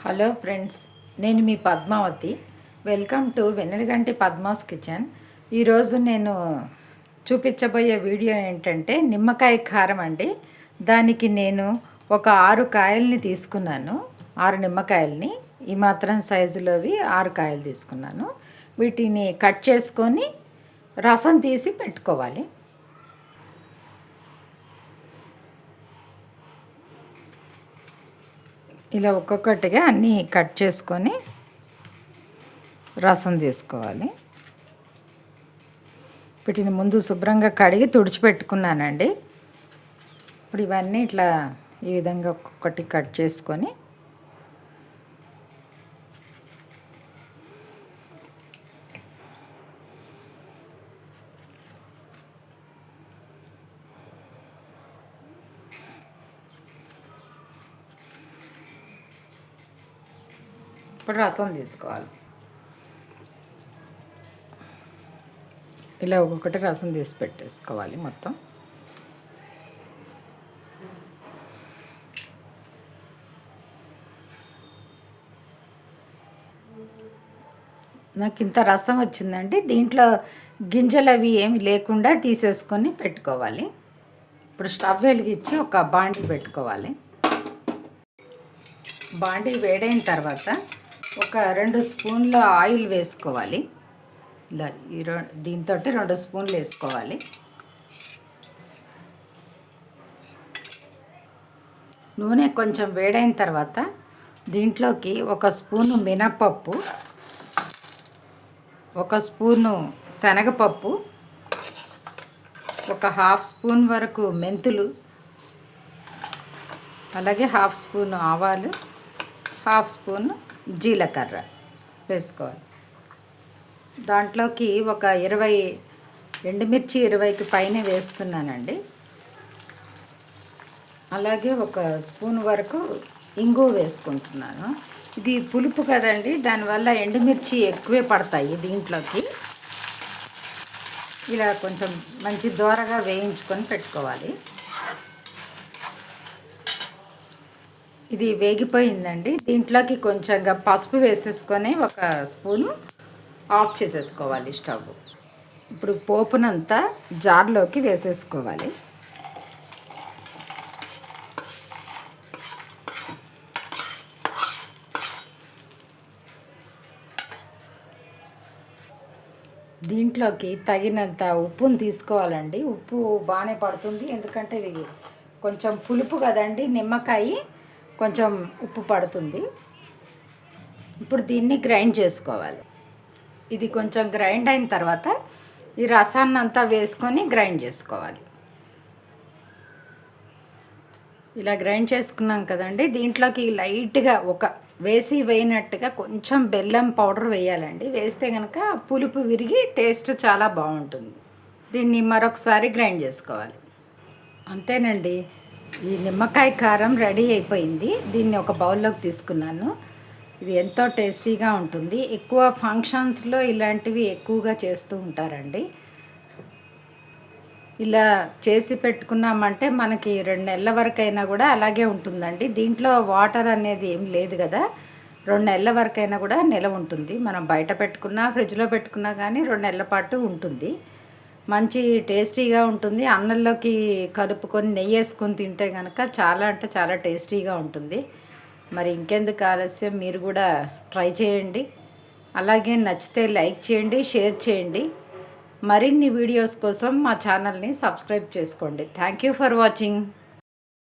Hello friends, నేను మీ Padmavathi. Welcome to Vennelaganti Padma's kitchen. ఈరోజు నేను చూపించబోయే వీడియో ఏంటంటే నిమ్మకాయ కారం అండి. దానికి నేను ఒక 6 కాయల్ని తీసుకున్నాను. 6 నిమ్మకాయల్ని ఈ మాత్రం సైజులోవి 6 కాయలు తీసుకున్నాను. వీటిని కట్ చేసుకొని రసం తీసి పెట్టుకోవాలి. ఇలా ఒక్కొక్కటిగా అన్నీ కట్ చేసుకొని రసం తీసుకోవాలి. వీటిని ముందు శుభ్రంగా కడిగి తుడిచిపెట్టుకున్నానండి. ఇప్పుడు ఇవన్నీ ఇట్లా ఈ విధంగా ఒక్కొక్కటి కట్ చేసుకొని ఇప్పుడు రసం తీసుకోవాలి. ఇలా ఒక్కొక్కటి రసం తీసి పెట్టేసుకోవాలి మొత్తం. నాకు ఇంత రసం వచ్చిందండి. దీంట్లో గింజలు అవి ఏమి లేకుండా తీసేసుకొని పెట్టుకోవాలి. ఇప్పుడు స్టవ్ వెలిగించి ఒక బాండీ పెట్టుకోవాలి. బాండీ వేడైన తర్వాత ఒక 2 స్పూన్ల ఆయిల్ వేసుకోవాలి. ఇలా దీంతో 2 స్పూన్లు వేసుకోవాలి. నూనె కొంచెం వేడైన తర్వాత దీంట్లోకి 1 స్పూను మినప్పప్పు, 1 స్పూను శనగపప్పు, ఒక 1/2 స్పూన్ వరకు మెంతులు, అలాగే 1/2 స్పూను ఆవాలు, 1/2 స్పూన్ జీలకర్ర వేసుకోవాలి. దాంట్లోకి ఒక 20 ఎండుమిర్చి 20కి పైన వేస్తున్నానండి. అలాగే 1 స్పూన్ వరకు ఇంగువ వేసుకుంటున్నాను. ఇది పులుపు కదండి, దానివల్ల ఎండుమిర్చి ఎక్కువే పడతాయి దీంట్లోకి. ఇలా కొంచెం మంచి దోరగా వేయించుకొని పెట్టుకోవాలి. ఇది వేగిపోయిందండి. దీంట్లోకి కొంచెంగా పసుపు వేసేసుకొని 1 స్పూను ఆఫ్ చేసేసుకోవాలి స్టవ్. ఇప్పుడు పోపునంతా జార్లోకి వేసేసుకోవాలి. దీంట్లోకి తగినంత ఉప్పును తీసుకోవాలండి. ఉప్పు బాగానే పడుతుంది, ఎందుకంటే ఇది కొంచెం పులుపు కదండి, నిమ్మకాయ కొంచెం ఉప్పు పడుతుంది. ఇప్పుడు దీన్ని గ్రైండ్ చేసుకోవాలి. ఇది కొంచెం గ్రైండ్ అయిన తర్వాత ఈ రసాన్ని అంతా వేసుకొని గ్రైండ్ చేసుకోవాలి. ఇలా గ్రైండ్ చేసుకున్నాం కదండి, దీంట్లోకి లైట్గా వేయినట్టుగా కొంచెం బెల్లం పౌడర్ వేయాలండి. వేస్తే కనుక పులుపు విరిగి టేస్ట్ చాలా బాగుంటుంది. దీన్ని మరొకసారి గ్రైండ్ చేసుకోవాలి. అంతేనండి, ఈ నిమ్మకాయ కారం రెడీ అయిపోయింది. దీన్ని ఒక బౌల్లోకి తీసుకున్నాను. ఇది ఎంతో టేస్టీగా ఉంటుంది. ఎక్కువ ఫంక్షన్స్లో ఇలాంటివి ఎక్కువగా చేస్తూ ఉంటారండి. ఇలా చేసి పెట్టుకున్నామంటే మనకి 2 నెలల వరకైనా కూడా అలాగే ఉంటుందండి. దీంట్లో వాటర్ అనేది ఏం లేదు కదా, 2 నెలల వరకైనా కూడా నిలవ ఉంటుంది. మనం బయట పెట్టుకున్నా ఫ్రిడ్జ్లో పెట్టుకున్నా కానీ 2 నెలల పాటు ఉంటుంది. మంచి టేస్టీగా ఉంటుంది. అన్నంలోకి కలుపుకొని నెయ్యి వేసుకొని తింటే కనుక చాలా అంటే చాలా టేస్టీగా ఉంటుంది. మరి ఇంకెందుకు ఆలస్యం, మీరు కూడా ట్రై చేయండి. అలాగే నచ్చితే లైక్ చేయండి, షేర్ చేయండి. మరిన్ని వీడియోస్ కోసం మా ఛానల్ని సబ్స్క్రైబ్ చేసుకోండి. Thank you for watching.